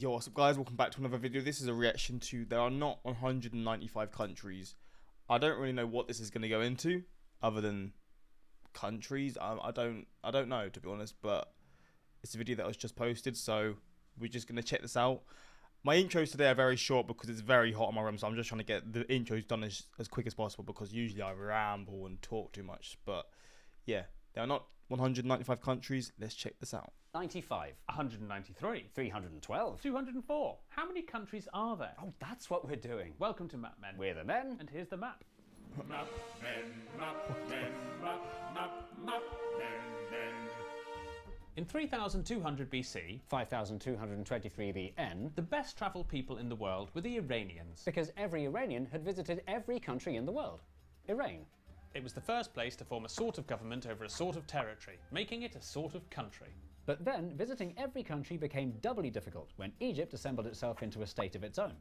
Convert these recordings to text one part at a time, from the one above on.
Yo, what's up guys, welcome back to another video. This is a reaction to there are not 195 countries. I don't really know what this is going to go into other than countries. I don't know, to be honest, but it's a video that was just posted, so we're just going to check this out. My intros today are very short because it's very hot in my room, so I'm just trying to get the intros done as quick as possible because usually I ramble and talk too much. But yeah, there are not 195 countries. Let's check this out. 95. 193. 312. 204. How many countries are there? Oh, that's what we're doing. Welcome to Map Men. We're the men. And here's the map. Map Men, Map Men, Map Men. In 3200 BC, 5223 the N, the best travelled people in the world were the Iranians. because every Iranian had visited every country in the world. Iran. It was the first place to form a sort of government over a sort of territory, making it a sort of country. But then, visiting every country became doubly difficult when Egypt assembled itself into a state of its own.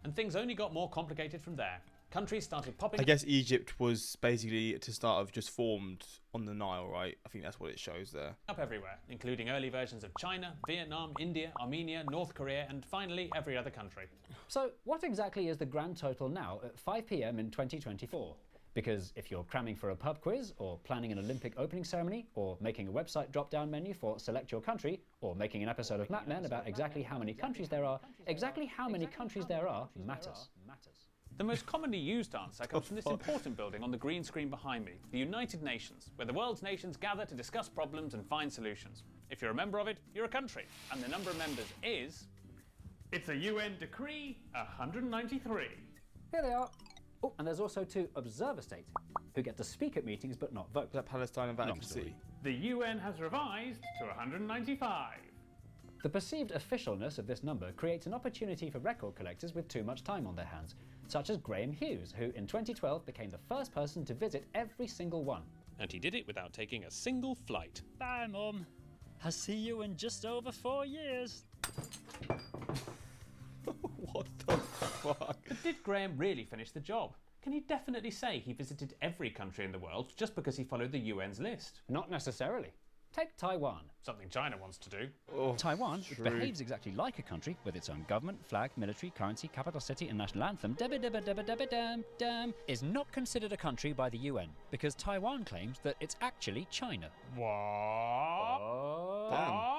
And things only got more complicated from there. Countries started popping I guess Egypt was basically, to start off, just formed on the Nile, right? I think that's what it shows there. up everywhere, including early versions of China, Vietnam, India, Armenia, North Korea, and finally every other country. So, what exactly is the grand total now at 5 PM in 2024? Because if you're cramming for a pub quiz, or planning an Olympic opening ceremony, or making a website drop-down menu for select your country, or making an episode of Map Men about exactly how many countries there are, exactly how many countries there are matters. The most commonly used answer comes from this important building on the green screen behind me, the United Nations, where the world's nations gather to discuss problems and find solutions. If you're a member of it, you're a country, and the number of members is... It's a UN decree 193. Here they are. Oh, and there's also 2 observer states, who get to speak at meetings but not vote. Is that Palestine and Vatican Long story. City? The UN has revised to 195. The perceived officialness of this number creates an opportunity for record collectors with too much time on their hands, such as Graham Hughes, who in 2012 became the first person to visit every single one. And he did it without taking a single flight. Bye, Mum. I'll see you in just over 4 years. What the fuck? But did Graham really finish the job? Can he definitely say he visited every country in the world just because he followed the UN's list? Not necessarily. Take Taiwan. Something China wants to do. Oh, Taiwan true. behaves exactly like a country with its own government, flag, military, currency, capital city, and national anthem. Dam is not considered a country by the UN because Taiwan claims that it's actually China. What? Damn.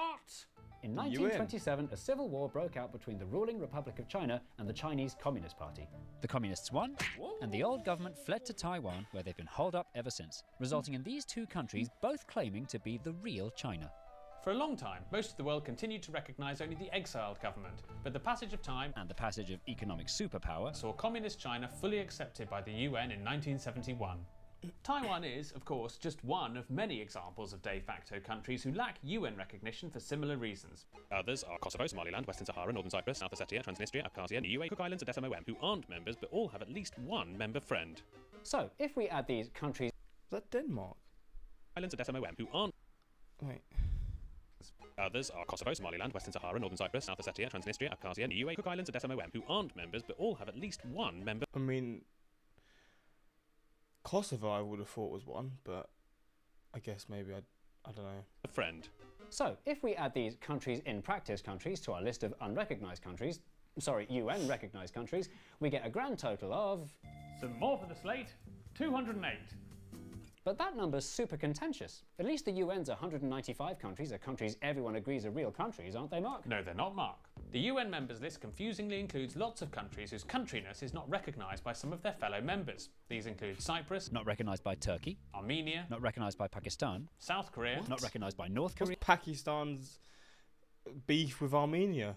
In The UN. 1927, a civil war broke out between the ruling Republic of China and the Chinese Communist Party. The communists won, and the old government fled to Taiwan, where they've been holed up ever since, resulting in these 2 countries both claiming to be the real China. For a long time, most of the world continued to recognise only the exiled government, but the passage of time And the passage of economic superpower saw Communist China fully accepted by the UN in 1971. Taiwan is, of course, just one of many examples of de facto countries who lack UN recognition for similar reasons. Others are Kosovo, Somaliland, Western Sahara, Northern Cyprus, South Ossetia, Transnistria, Abkhazia, Niue, Cook Islands, and SMOM, who aren't members but all have at least one member friend. So, if we add these countries Is that Denmark? Islands and SMOM, who aren't. Wait. Others are Kosovo, Somaliland, Western Sahara, Northern Cyprus, South Ossetia, Transnistria, Abkhazia, Niue, Cook Islands, and SMOM, who aren't members but all have at least one member. I mean, Kosovo I would have thought was one, but I guess maybe I don't know. Friend. So, if we add these countries in practice countries to our list of unrecognised countries, sorry, UN recognised countries, we get a grand total of... Some more for the slate 208. But that number's super contentious. At least the UN's 195 countries are countries everyone agrees are real countries, aren't they, Mark? No, they're not, Mark. The UN members list confusingly includes lots of countries whose countryness is not recognised by some of their fellow members. These include Cyprus, not recognised by Turkey, Armenia, not recognised by Pakistan, South Korea, not recognised by North Korea. What's Pakistan's beef with Armenia?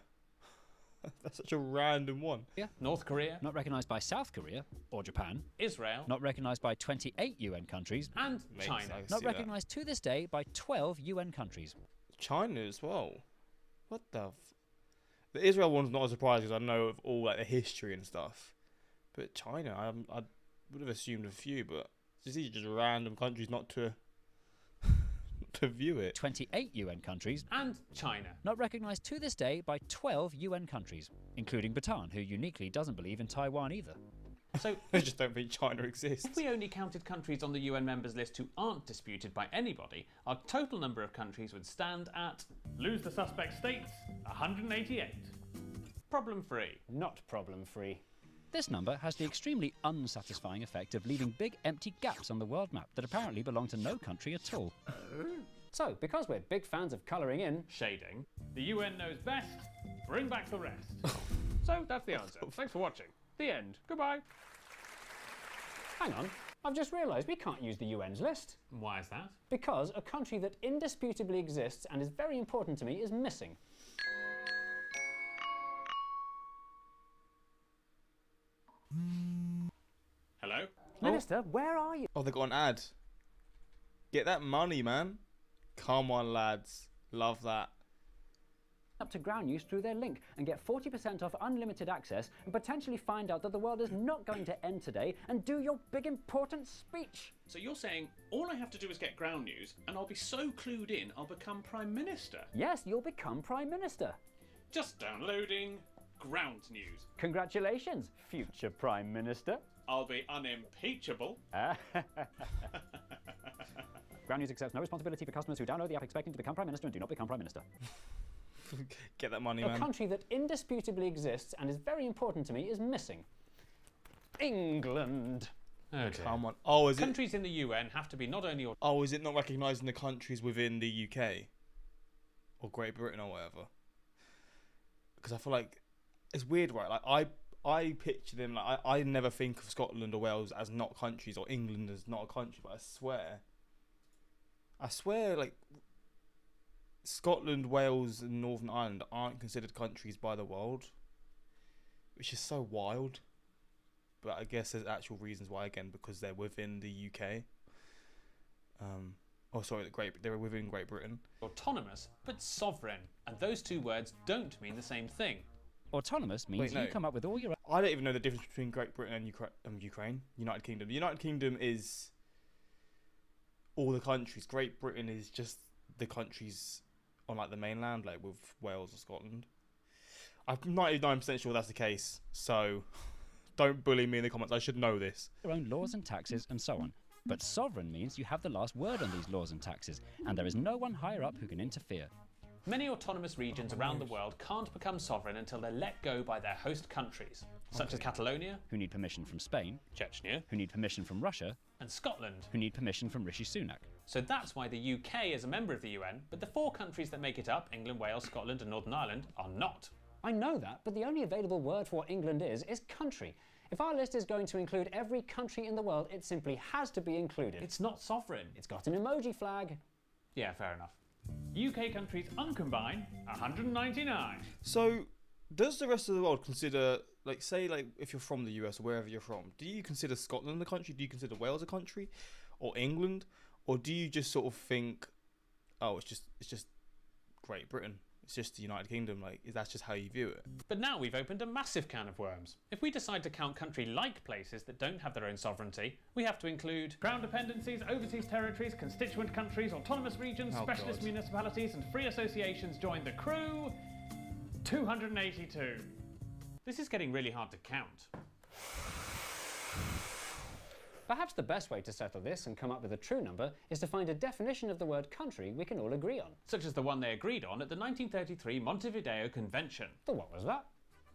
That's such a random one. North Korea, Not recognised by South Korea or Japan, Israel, not recognised by 28 UN countries, and Makes China. sense. I not see that. recognised to this day by 12 UN countries. China as well. What the? The Israel one's not a surprise because I know of all like the history and stuff. But China, I would have assumed a few, but these are just random countries not to to view it. 28 UN countries, And China. not recognised to this day by 12 UN countries, including Bhutan, who uniquely doesn't believe in Taiwan either. So I just don't think China exists. if we only counted countries on the UN members list who aren't disputed by anybody, our total number of countries would stand at... Lose the suspect states 188. problem-free. Not problem-free. This number has the extremely unsatisfying effect of leaving big empty gaps on the world map that apparently belong to no country at all. So, because we're big fans of colouring in, Shading. The UN knows best. Bring back the rest. So that's the answer. Thanks for watching. The end. Goodbye. hang on, I've just realised we can't use the UN's list. Why is that? Because a country that indisputably exists and is very important to me is missing. Hello? Minister, where are you? Oh, they got an ad. Get that money, man. Come on, lads. Love that. Up to Ground News through their link and get 40% off unlimited access and potentially find out that the world is not going to end today and do your big important speech. So you're saying all I have to do is get Ground News and I'll be so clued in I'll become Prime Minister? Yes, you'll become Prime Minister. Just downloading Ground News. Congratulations, future Prime Minister. I'll be unimpeachable. Ground News accepts no responsibility for customers who download the app expecting to become Prime Minister and do not become Prime Minister. Get that money, A man. country that indisputably exists and is very important to me is missing. England. Oh dear. Come on. Oh, is it? Countries in the UN have to be not only Oh, is it not recognising the countries within the UK or Great Britain or whatever? Because I feel like it's weird, right? Like I picture them like I never think of Scotland or Wales as not countries or England as not a country, but I swear, like Scotland, Wales, and Northern Ireland aren't considered countries by the world, which is so wild. But I guess there's actual reasons why, again, because they're within the UK. They're within Great Britain. autonomous, but sovereign. And those two words don't mean the same thing. Autonomous means Wait, no. you come up with all your I don't even know the difference between Great Britain and Ukraine. United Kingdom. The United Kingdom is all the countries. Great Britain is just the countries on like the mainland, like with Wales or Scotland. I'm 99% sure that's the case. So don't bully me in the comments. I should know this. own laws and taxes and so on. But sovereign means you have the last word on these laws and taxes, and there is no one higher up who can interfere. Many autonomous regions around the world can't become sovereign until they're let go by their host countries, such as Catalonia, Who need permission from Spain, Chechnya, who need permission from Russia, and Scotland. who need permission from Rishi Sunak. So that's why the UK is a member of the UN, but the four countries that make it up, England, Wales, Scotland and Northern Ireland, are not. I know that, but the only available word for what England is country. If our list is going to include every country in the world, it simply has to be included. It's not sovereign. It's got an emoji flag. Yeah, fair enough. UK countries uncombined, 199. So does the rest of the world consider, like, say, like if you're from the US or wherever you're from, do you consider Scotland a country? Do you consider Wales a country, or England, or do you just sort of think, oh, it's just Great Britain? It's just the United Kingdom, like, that's just how you view it. But now we've opened a massive can of worms. If we decide to count country-like places that don't have their own sovereignty, we have to include Crown dependencies, overseas territories, constituent countries, autonomous regions, Oh, specialist God. municipalities and free associations join the crew. 282. This is getting really hard to count. Perhaps the best way to settle this and come up with a true number is to find a definition of the word country we can all agree on. Such as the one they agreed on at the 1933 Montevideo Convention. But what was that?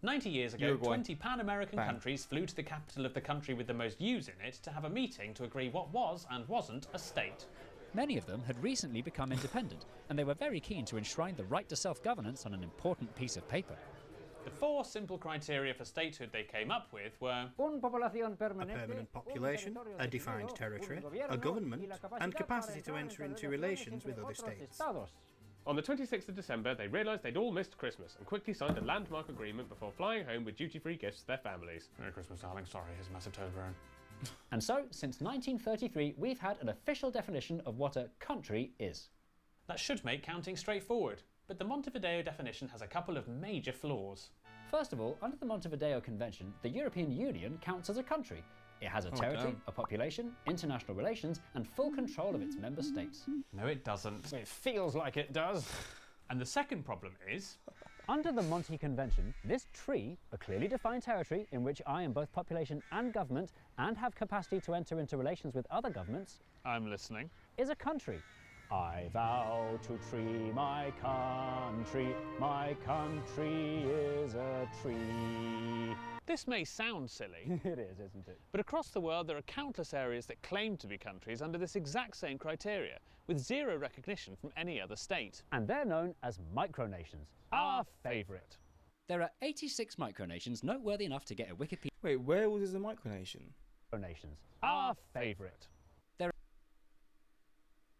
90 years ago, Uruguay. 20 Pan-American Bang. countries flew to the capital of the country with the most U's in it to have a meeting to agree what was and wasn't a state. Many of them had recently become independent, and they were very keen to enshrine the right to self-governance on an important piece of paper. The four simple criteria for statehood they came up with were A permanent population, a defined territory, a government, and capacity to enter into relations with other states. On the 26th of December, they realised they'd all missed Christmas and quickly signed a landmark agreement before flying home with duty-free gifts to their families. Merry Christmas, darling. Sorry, here's a massive toe burn. And so, since 1933, we've had an official definition of what a country is. That should make counting straightforward, but the Montevideo definition has a couple of major flaws. First of all, under the Montevideo Convention, the European Union counts as a country. It has a territory, damn. a population, international relations, and full control of its member states. No, it doesn't. It feels like it does. And the second problem is, Under the Monte Convention, this tree, a clearly defined territory in which I am both population and government and have capacity to enter into relations with other governments, I'm listening. is a country. I vow to tree my country is a tree. This may sound silly, It is, isn't it? but across the world there are countless areas that claim to be countries under this exact same criteria, with zero recognition from any other state. And they're known as micronations, our favourite. There are 86 micronations noteworthy enough to get a Wikipedia. Wait, Wales is a micronation? Nations, our favourite.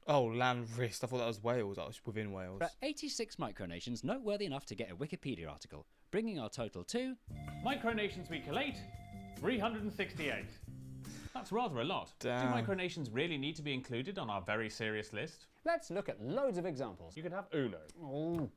Oh, land wrist. I thought that was Wales. That was within Wales. There are 86 micronations noteworthy enough to get a Wikipedia article, bringing our total to... Micronations we collate, 368. That's rather a lot. Damn. Do micronations really need to be included on our very serious list? Let's look at loads of examples. You can have Uno. Oh,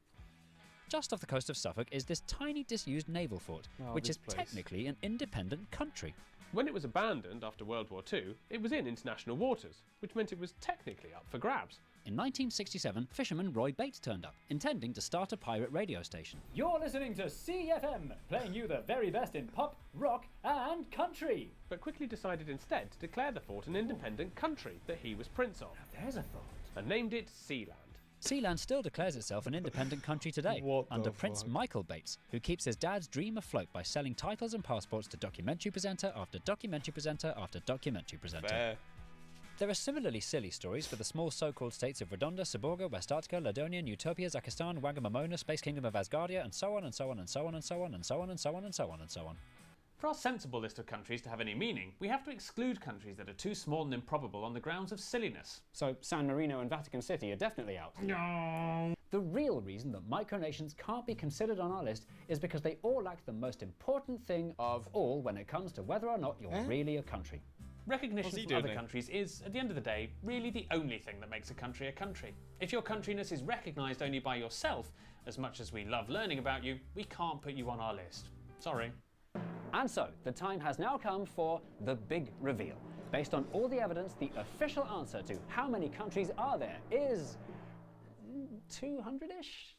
Just off the coast of Suffolk is this tiny disused naval fort, which this is place. technically an independent country. When it was abandoned after World War II, it was in international waters, which meant it was technically up for grabs. In 1967, fisherman Roy Bates turned up, intending to start a pirate radio station. you're listening to CFM, playing you the very best in pop, rock, and country. But quickly decided instead to declare the fort an independent country that he was prince of, There's a thought. and named it Sealand. Sealand still declares itself an independent country today, What the under Prince fuck? Michael Bates, who keeps his dad's dream afloat by selling titles and passports to documentary presenter after documentary presenter after documentary presenter. Fair. There are similarly silly stories for the small so-called states of Redonda, Seborga, West Arctica, Ladonian, Utopia, Zakistan, Wagamamona, Space Kingdom of Asgardia, and so on and so on and so on and so on and so on and so on and so on and so on. For our sensible list of countries to have any meaning, we have to exclude countries that are too small and improbable on the grounds of silliness. So San Marino and Vatican City are definitely out. No. The real reason that micronations can't be considered on our list is because they all lack the most important thing of all when it comes to whether or not you're really a country. Recognition What's he from doing other then? countries is, at the end of the day, really the only thing that makes a country a country. If your countryness is recognised only by yourself, as much as we love learning about you, we can't put you on our list. Sorry. And so, the time has now come for the big reveal. Based on all the evidence, the official answer to how many countries are there is 200-ish?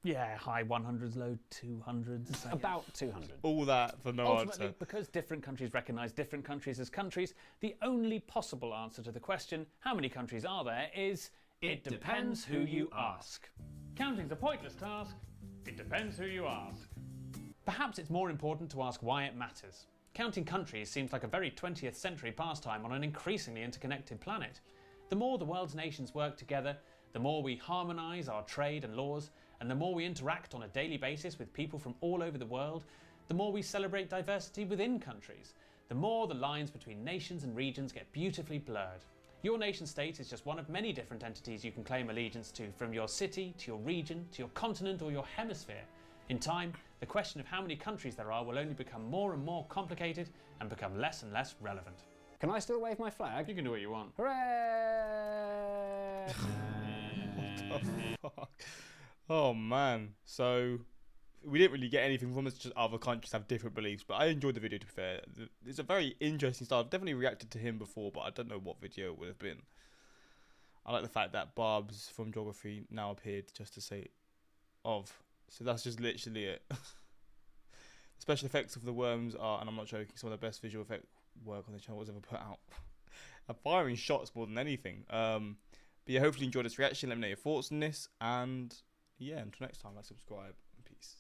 Yeah, high 100s, low 200s. About 200. All that for no Ultimately, answer. because different countries recognise different countries as countries, the only possible answer to the question, how many countries are there, is it depends who you ask. Counting's a pointless task. It depends who you ask. Perhaps it's more important to ask why it matters. Counting countries seems like a very 20th century pastime on an increasingly interconnected planet. The more the world's nations work together, the more we harmonise our trade and laws, and the more we interact on a daily basis with people from all over the world, the more we celebrate diversity within countries, the more the lines between nations and regions get beautifully blurred. Your nation state is just one of many different entities you can claim allegiance to, from your city, to your region, to your continent or your hemisphere. In time, the question of how many countries there are will only become more and more complicated and become less and less relevant. Can I still wave my flag? You can do what you want. Hooray! Fuck. Oh man. So we didn't really get anything from this, just other countries have different beliefs, but I enjoyed the video, to be fair. It's a very interesting style. I've definitely reacted to him before, but I don't know what video it would have been. I like the fact that Barbs from Geography now appeared just to say of. So that's just literally it. The special effects of the worms are, and I'm not joking, some of the best visual effect work on the channel was ever put out. I'm firing shots more than anything. But yeah, hopefully you enjoyed this reaction. Let me know your thoughts on this. And yeah, until next time, like, subscribe, and peace.